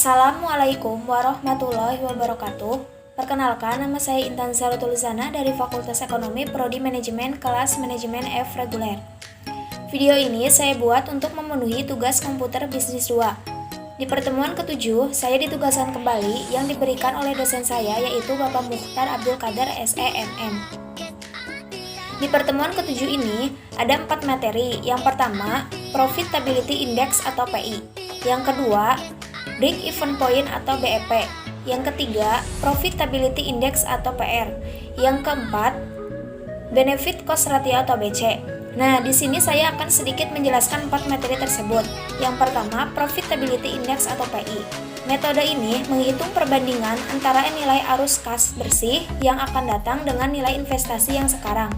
Assalamualaikum warahmatullahi wabarakatuh. Perkenalkan, nama saya Intan Sarutuluzana dari Fakultas Ekonomi Prodi Manajemen kelas Manajemen F Reguler. Video ini saya buat untuk memenuhi tugas komputer bisnis 2. Di pertemuan ke-7, saya ditugaskan kembali yang diberikan oleh dosen saya yaitu Bapak Mukhtar Abdul Qadir SEMM. Di pertemuan ke-7 ini ada 4 materi. Yang pertama, Profitability Index atau PI. Yang kedua, Break Even Point atau BEP. Yang ketiga, Profitability Index atau PR. Yang keempat, Benefit Cost Ratio atau BC. Nah, di sini saya akan sedikit menjelaskan 4 materi tersebut. Yang pertama, Profitability Index atau PI. Metode ini menghitung perbandingan antara nilai arus kas bersih yang akan datang dengan nilai investasi yang sekarang.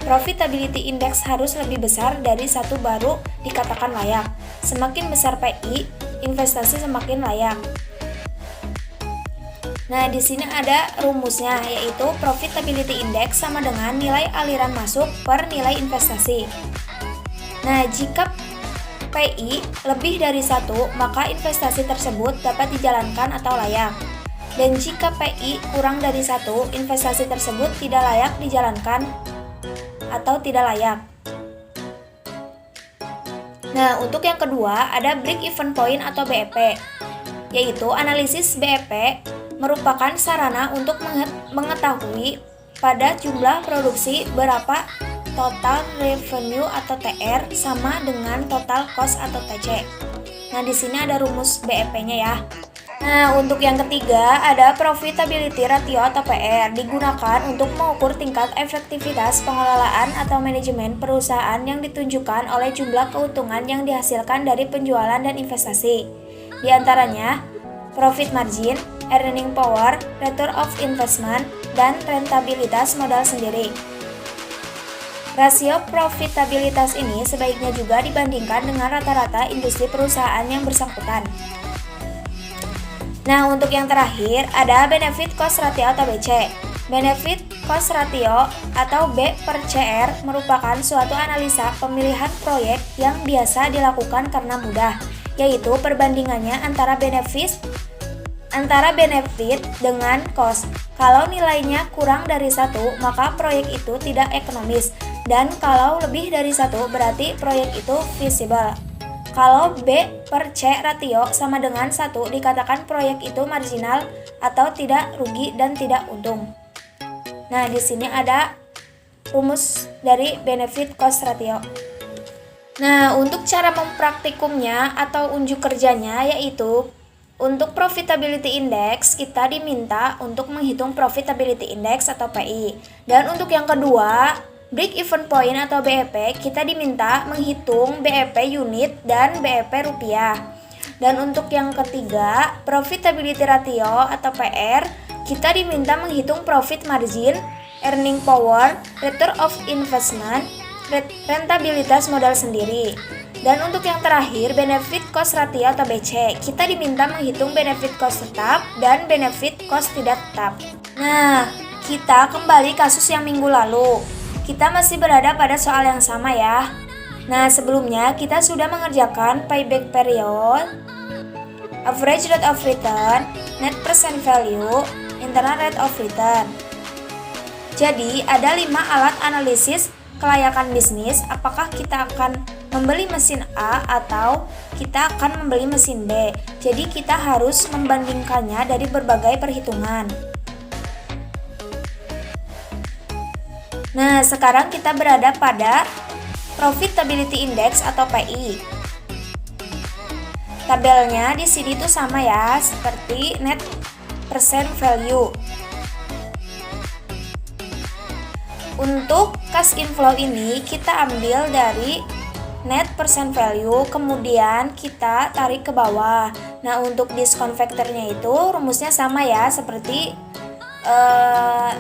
Profitability Index harus lebih besar dari 1 baru dikatakan layak. Semakin besar PI, investasi semakin layak. Nah, di sini ada rumusnya, yaitu Profitability Index sama dengan nilai aliran masuk per nilai investasi. Nah, jika PI lebih dari 1, maka investasi tersebut dapat dijalankan atau layak. Dan jika PI kurang dari 1, investasi tersebut tidak layak dijalankan atau tidak layak. Nah, untuk yang kedua ada Break Even Point atau BEP, yaitu analisis BEP merupakan sarana untuk mengetahui pada jumlah produksi berapa total revenue atau TR sama dengan total cost atau TC. Nah, di sini ada rumus BEP-nya ya. Nah, untuk yang ketiga ada Profitability Ratio atau PR, digunakan untuk mengukur tingkat efektivitas pengelolaan atau manajemen perusahaan yang ditunjukkan oleh jumlah keuntungan yang dihasilkan dari penjualan dan investasi. Di antaranya, profit margin, earning power, return of investment, dan rentabilitas modal sendiri. Rasio profitabilitas ini sebaiknya juga dibandingkan dengan rata-rata industri perusahaan yang bersangkutan. Nah, untuk yang terakhir ada Benefit Cost Ratio atau BC. Benefit Cost Ratio atau B per CR merupakan suatu analisa pemilihan proyek yang biasa dilakukan karena mudah, yaitu perbandingannya antara benefit dengan cost. Kalau nilainya kurang dari 1, maka proyek itu tidak ekonomis, dan kalau lebih dari 1 berarti proyek itu feasible. Kalau B per C ratio sama dengan 1, dikatakan proyek itu marginal atau tidak rugi dan tidak untung. Nah, di sini ada rumus dari benefit cost ratio. Nah, untuk cara mempraktikumnya atau unjuk kerjanya yaitu untuk Profitability Index kita diminta untuk menghitung Profitability Index atau PI. Dan untuk yang kedua, Break Even Point atau BEP, kita diminta menghitung BEP unit dan BEP rupiah. Dan untuk yang ketiga, Profitability Ratio atau PR, kita diminta menghitung profit margin, earning power, return of investment, rentabilitas modal sendiri. Dan untuk yang terakhir, Benefit Cost Ratio atau BC, kita diminta menghitung benefit cost tetap dan benefit cost tidak tetap. Nah, kita kembali kasus yang minggu lalu. Kita masih berada pada soal yang sama ya. Nah, sebelumnya kita sudah mengerjakan payback period, average rate of return, net present value, internal rate of return. Jadi, ada 5 alat analisis kelayakan bisnis. Apakah kita akan membeli mesin A atau kita akan membeli mesin B. Jadi, kita harus membandingkannya dari berbagai perhitungan. Nah, sekarang kita berada pada Profitability Index atau PI. Tabelnya di sini tuh sama ya, seperti net present value. Untuk cash inflow ini kita ambil dari net present value, kemudian kita tarik ke bawah. Nah, untuk discount factor-nya itu rumusnya sama ya, seperti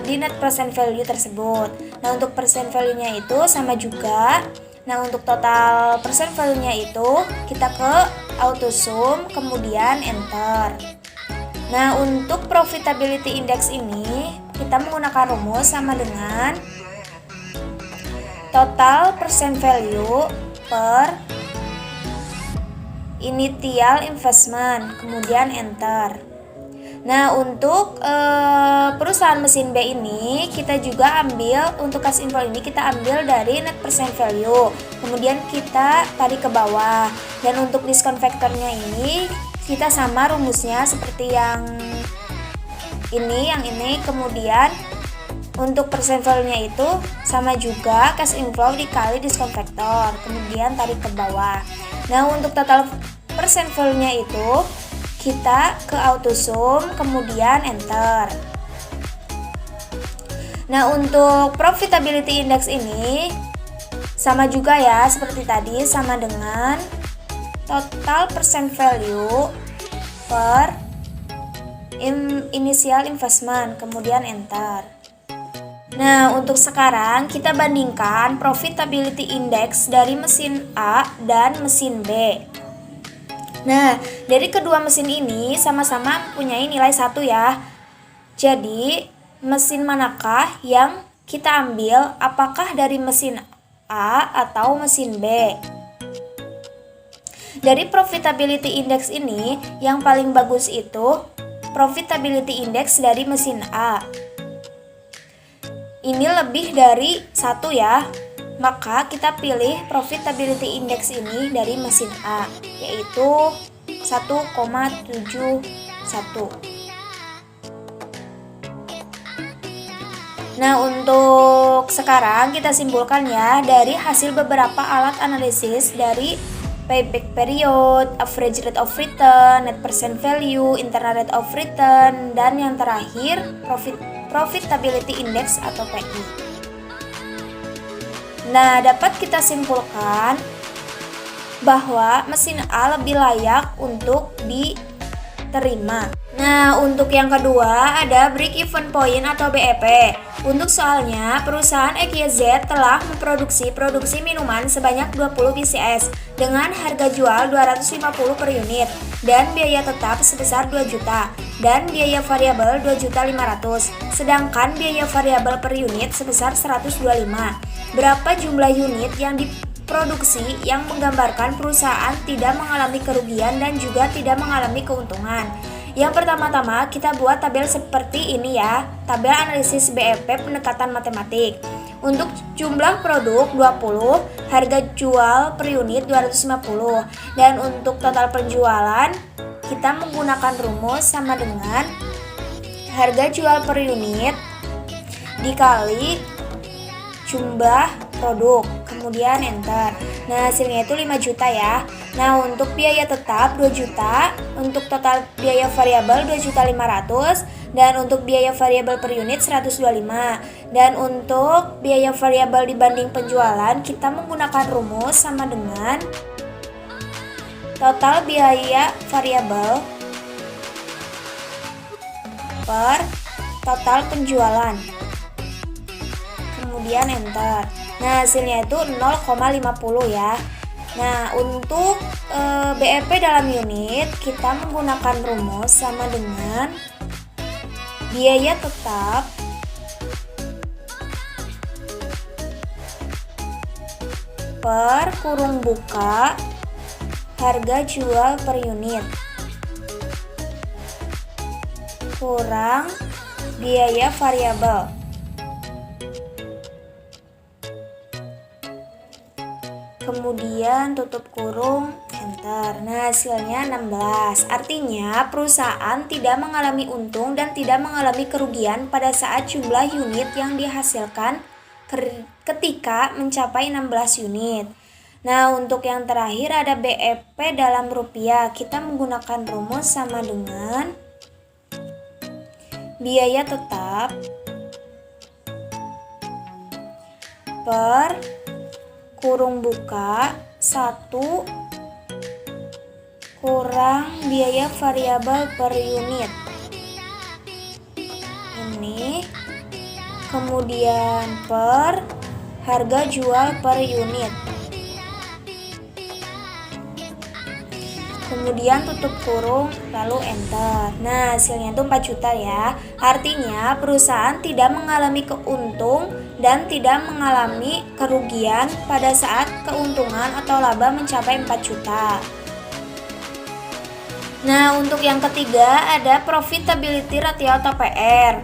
di net present value tersebut. Nah, untuk present value-nya itu sama juga. Nah, untuk total present value-nya itu kita ke auto sum, kemudian enter. Nah, untuk Profitability Index ini kita menggunakan rumus sama dengan total present value per initial investment, kemudian enter. Nah, untuk perusahaan mesin B ini kita juga ambil, untuk cash inflow ini kita ambil dari net present value, kemudian kita tarik ke bawah. Dan untuk discount factornya ini kita sama rumusnya seperti yang ini, kemudian untuk percent value-nya itu sama juga cash inflow dikali discount factor, kemudian tarik ke bawah. Nah, untuk total percent value-nya itu kita ke AutoSum, kemudian enter. Nah, untuk profitability index ini sama juga ya, seperti tadi, sama dengan total percent value per initial investment, kemudian enter. Nah, untuk sekarang kita bandingkan profitability index dari mesin A dan mesin B. Nah, dari kedua mesin ini sama-sama mempunyai nilai 1 ya. Jadi, mesin manakah yang kita ambil? Apakah dari mesin A atau mesin B? Dari profitability index ini, yang paling bagus itu profitability index dari mesin A. Ini lebih dari 1 ya. Maka kita pilih profitability index ini dari mesin A, yaitu 1,71. Nah, untuk sekarang kita simpulkan ya, dari hasil beberapa alat analisis dari payback period, average rate of return, net present value, internal rate of return, dan yang terakhir profitability index atau PI. Nah, dapat kita simpulkan bahwa mesin A lebih layak untuk diterima. Nah, untuk yang kedua ada break even point atau BEP. Untuk soalnya, perusahaan XYZ telah memproduksi minuman sebanyak 20 pcs dengan harga jual 250 per unit dan biaya tetap sebesar 2 juta dan biaya variabel 2.500.000, sedangkan biaya variabel per unit sebesar 125. Berapa jumlah unit yang diproduksi yang menggambarkan perusahaan tidak mengalami kerugian dan juga tidak mengalami keuntungan? Yang pertama-tama kita buat tabel seperti ini ya, tabel analisis BEP pendekatan matematik. Untuk jumlah produk 20, harga jual per unit 250, dan untuk total penjualan kita menggunakan rumus sama dengan harga jual per unit dikali jumlah produk, kemudian enter. Nah, hasilnya itu 5 juta ya. Nah, untuk biaya tetap 2 juta, untuk total biaya variabel 2.500.000, dan untuk biaya variabel per unit 125. Dan untuk biaya variabel dibanding penjualan kita menggunakan rumus sama dengan total biaya variabel per total penjualan, kemudian enter. Nah, hasilnya itu 0,50 ya. Nah, untuk BEP dalam unit kita menggunakan rumus sama dengan biaya tetap per kurung buka harga jual per unit kurang biaya variabel. Kemudian tutup kurung, enter. Nah, hasilnya 16. Artinya perusahaan tidak mengalami untung dan tidak mengalami kerugian pada saat jumlah unit yang dihasilkan ketika mencapai 16 unit. Nah, untuk yang terakhir ada BEP dalam rupiah. Kita menggunakan rumus sama dengan biaya tetap per kurung buka 1 kurang biaya variabel per unit ini, kemudian per harga jual per unit, kemudian tutup kurung lalu enter. Nah, hasilnya itu 4 juta ya. Artinya perusahaan tidak mengalami keuntung dan tidak mengalami kerugian pada saat keuntungan atau laba mencapai 4 juta. Nah, untuk yang ketiga ada profitability ratio atau PR.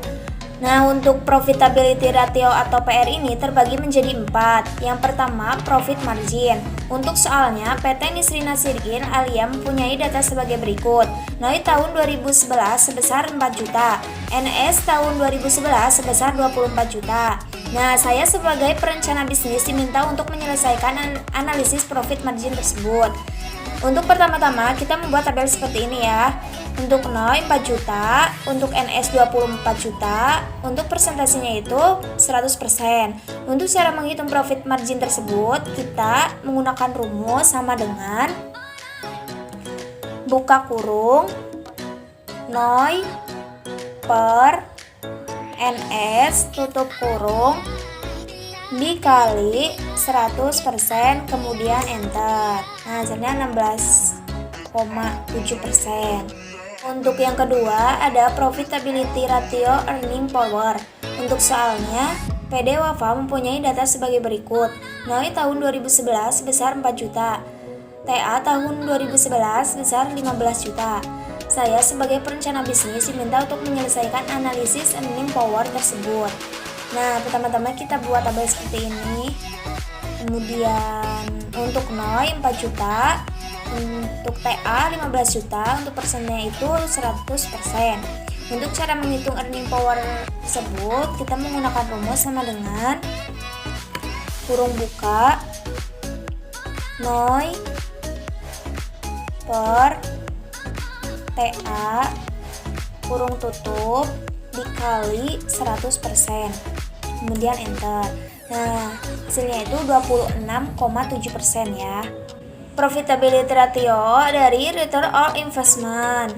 Nah, untuk profitability ratio atau PR ini terbagi menjadi 4. Yang pertama, profit margin. Untuk soalnya, PT Nisrina Sirkin Alia mempunyai data sebagai berikut. NOI tahun 2011 sebesar 4 juta, NS tahun 2011 sebesar 24 juta. Nah, saya sebagai perencana bisnis diminta untuk menyelesaikan analisis profit margin tersebut. Untuk pertama-tama kita membuat tabel seperti ini ya. Untuk NOI 4 juta, untuk NS 24 juta, untuk persentasenya itu 100%. Untuk cara menghitung profit margin tersebut, kita menggunakan rumus sama dengan buka kurung NOI per NS tutup kurung dikali 100%, kemudian enter. Nah, hasilnya 16,7%. Untuk yang kedua ada profitability ratio earning power. Untuk soalnya, PD Wafa mempunyai data sebagai berikut. NOI tahun 2011 sebesar 4 juta, TA tahun 2011 sebesar 15 juta. Saya sebagai perencana bisnis diminta untuk menyelesaikan analisis earning power tersebut. Nah, pertama-tama kita buat tabel seperti ini. Kemudian untuk NOI 4 juta, untuk TA 15 juta, untuk persennya itu 100%. Untuk cara menghitung earning power tersebut, kita menggunakan rumus sama dengan kurung buka NOI per TA kurung tutup dikali 100%, kemudian enter. Nah, hasilnya itu 26,7% ya. Profitability ratio dari return on investment.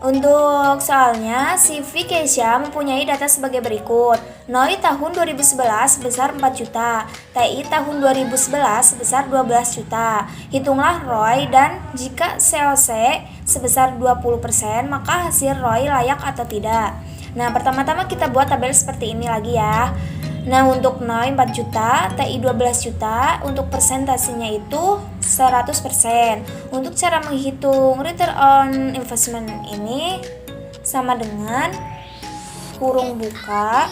Untuk soalnya, CV Kesha mempunyai data sebagai berikut. NOI tahun 2011 sebesar 4 juta, TI tahun 2011 sebesar 12 juta. Hitunglah ROI dan jika CLC sebesar 20%, maka hasil ROI layak atau tidak. Nah, pertama-tama kita buat tabel seperti ini lagi ya. Nah, untuk NOI 4 juta, TI 12 juta, untuk persentasenya itu 100%. Untuk cara menghitung return on investment ini sama dengan kurung buka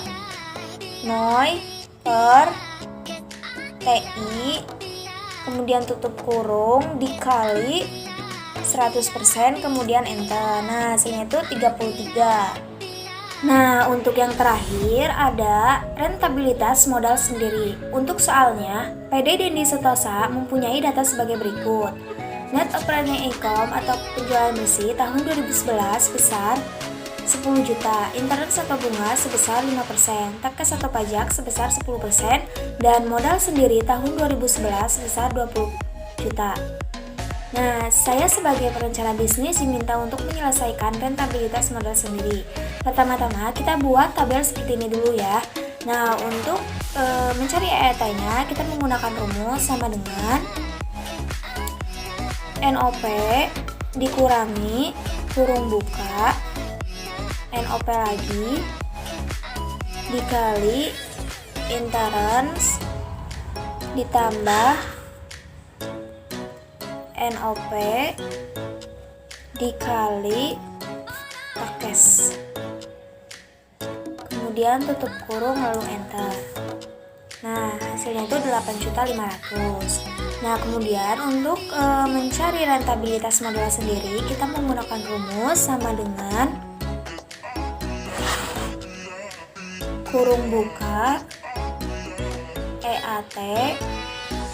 NOI per TI, kemudian tutup kurung dikali 100%, kemudian enter. Nah, hasilnya itu 33. Nah, untuk yang terakhir ada rentabilitas modal sendiri. Untuk soalnya, PD Dendi Setosa mempunyai data sebagai berikut. Net operating income atau penjualan bersih tahun 2011 besar 10 juta, interest atau bunga sebesar 5%, tax atau pajak sebesar 10%, dan modal sendiri tahun 2011 sebesar 20 juta. Nah, saya sebagai perencana bisnis diminta untuk menyelesaikan rentabilitas modal sendiri. Pertama-tama kita buat tabel seperti ini dulu ya. Nah, untuk mencari EET-nya kita menggunakan rumus sama dengan NOP dikurangi kurung buka NOP lagi dikali interest ditambah NOP dikali tax, kemudian tutup kurung lalu enter. Nah, hasilnya itu 8.500.000. Nah, kemudian untuk mencari rentabilitas modal sendiri kita menggunakan rumus sama dengan kurung buka EAT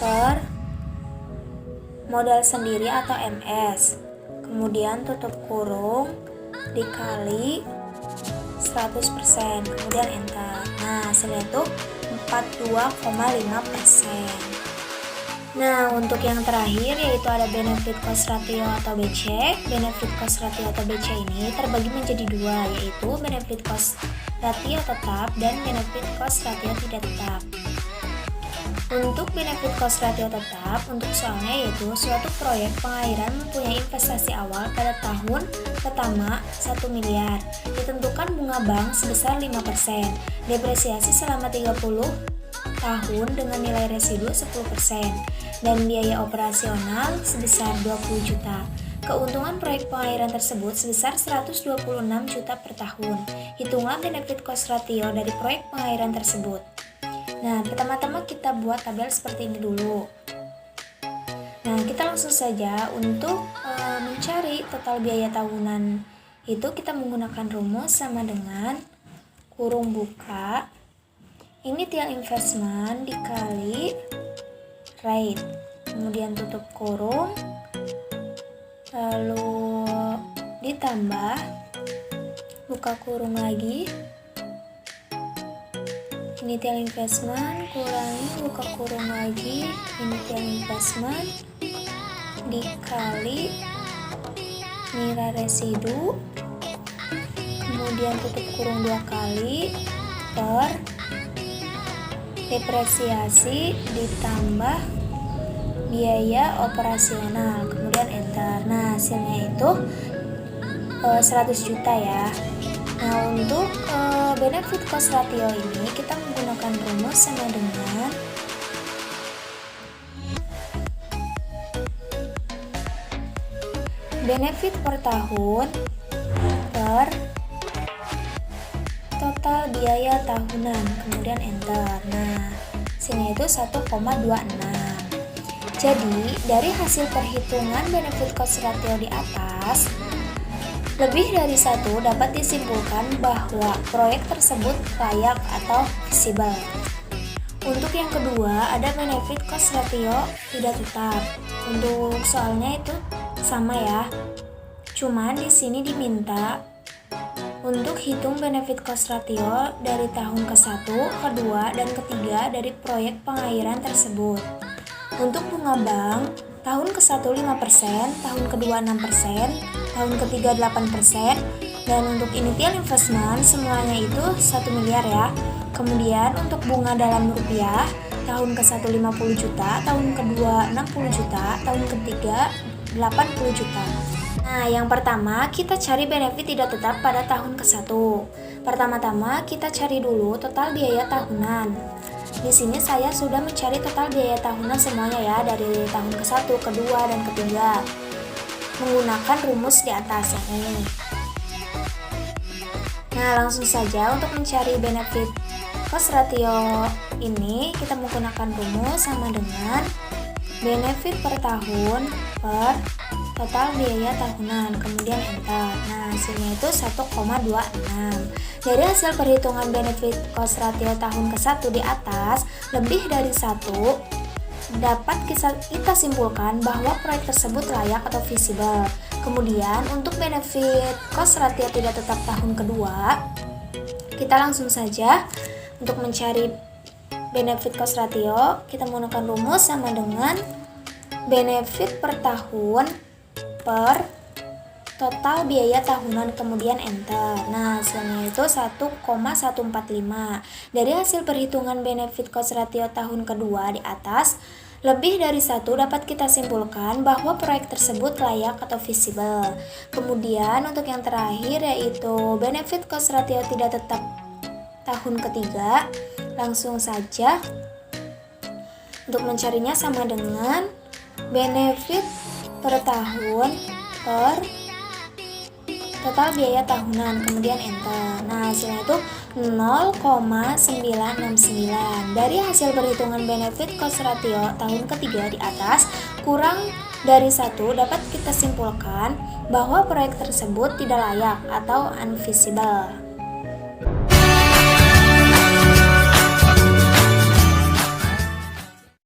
per modal sendiri atau MS, kemudian tutup kurung dikali 100%, kemudian enter. Nah, hasilnya itu 42,5%. Nah, untuk yang terakhir yaitu ada benefit cost ratio atau BC. Benefit cost ratio atau BC ini terbagi menjadi dua, yaitu benefit cost ratio tetap dan benefit cost ratio tidak tetap. Untuk benefit cost ratio tetap, untuk soalnya yaitu suatu proyek pengairan mempunyai investasi awal pada tahun pertama 1 miliar, ditentukan bunga bank sebesar 5%, depresiasi selama 30 tahun dengan nilai residu 10%, dan biaya operasional sebesar 20 juta. keuntungan proyek pengairan tersebut sebesar 126 juta per tahun. Hitunglah benefit cost ratio dari proyek pengairan tersebut. Nah, pertama-tama kita buat tabel seperti ini dulu. Nah, kita langsung saja untuk mencari total biaya tahunan. Itu kita menggunakan rumus sama dengan kurung buka initial investment dikali rate, kemudian tutup kurung, lalu ditambah buka kurung lagi initial investment kurangi buka kurung lagi initial investment dikali nilai residu, kemudian tutup kurung 2 kali per depresiasi ditambah biaya operasional, kemudian enter. Nah, hasilnya itu 100 juta ya. Nah, untuk benefit cost ratio ini kita menggunakan rumus sama dengan benefit per tahun per total biaya tahunan, kemudian enter. Nah, sini itu 1,26. Jadi, dari hasil perhitungan benefit cost ratio di atas, lebih dari satu dapat disimpulkan bahwa proyek tersebut layak atau feasible. Untuk yang kedua, ada benefit cost ratio tidak tetap. Untuk soalnya itu sama ya. Cuman di sini diminta untuk hitung benefit cost ratio dari tahun ke-1, kedua, dan ketiga dari proyek pengairan tersebut. Untuk bunga bank, tahun ke-1 5%, tahun kedua 6%, tahun ketiga 8%, dan untuk initial investment semuanya itu 1 miliar ya. Kemudian untuk bunga dalam rupiah, tahun ke-1 50 juta, tahun kedua 60 juta, tahun ketiga 80 juta. Nah, yang pertama kita cari benefit tidak tetap pada tahun ke-1. Pertama-tama kita cari dulu total biaya tahunan. Di sini saya sudah mencari total biaya tahunan semuanya ya, dari tahun ke-1, kedua, dan ketiga menggunakan rumus di atas ini. Nah, langsung saja untuk mencari benefit cost ratio ini kita menggunakan rumus sama dengan benefit per tahun per total biaya tahunan, kemudian enter. Nah, hasilnya itu 1,26. Dari hasil perhitungan benefit cost ratio tahun ke-1 di atas, lebih dari 1 dapat kita simpulkan bahwa proyek tersebut layak atau feasible. Kemudian untuk benefit cost ratio tidak tetap tahun kedua, kita langsung saja untuk mencari benefit cost ratio, kita menggunakan rumus sama dengan benefit per tahun per total biaya tahunan, kemudian enter. Nah, hasilnya itu 1,145. Dari hasil perhitungan benefit cost ratio tahun kedua di atas, lebih dari 1 dapat kita simpulkan bahwa proyek tersebut layak atau feasible. Kemudian untuk yang terakhir yaitu benefit cost ratio tidak tetap tahun ketiga, langsung saja untuk mencarinya sama dengan benefit per tahun per total biaya tahunan, kemudian enter. Nah, hasilnya itu 0,969. Dari hasil perhitungan benefit cost ratio tahun ketiga di atas, kurang dari 1 dapat kita simpulkan bahwa proyek tersebut tidak layak atau unfeasible.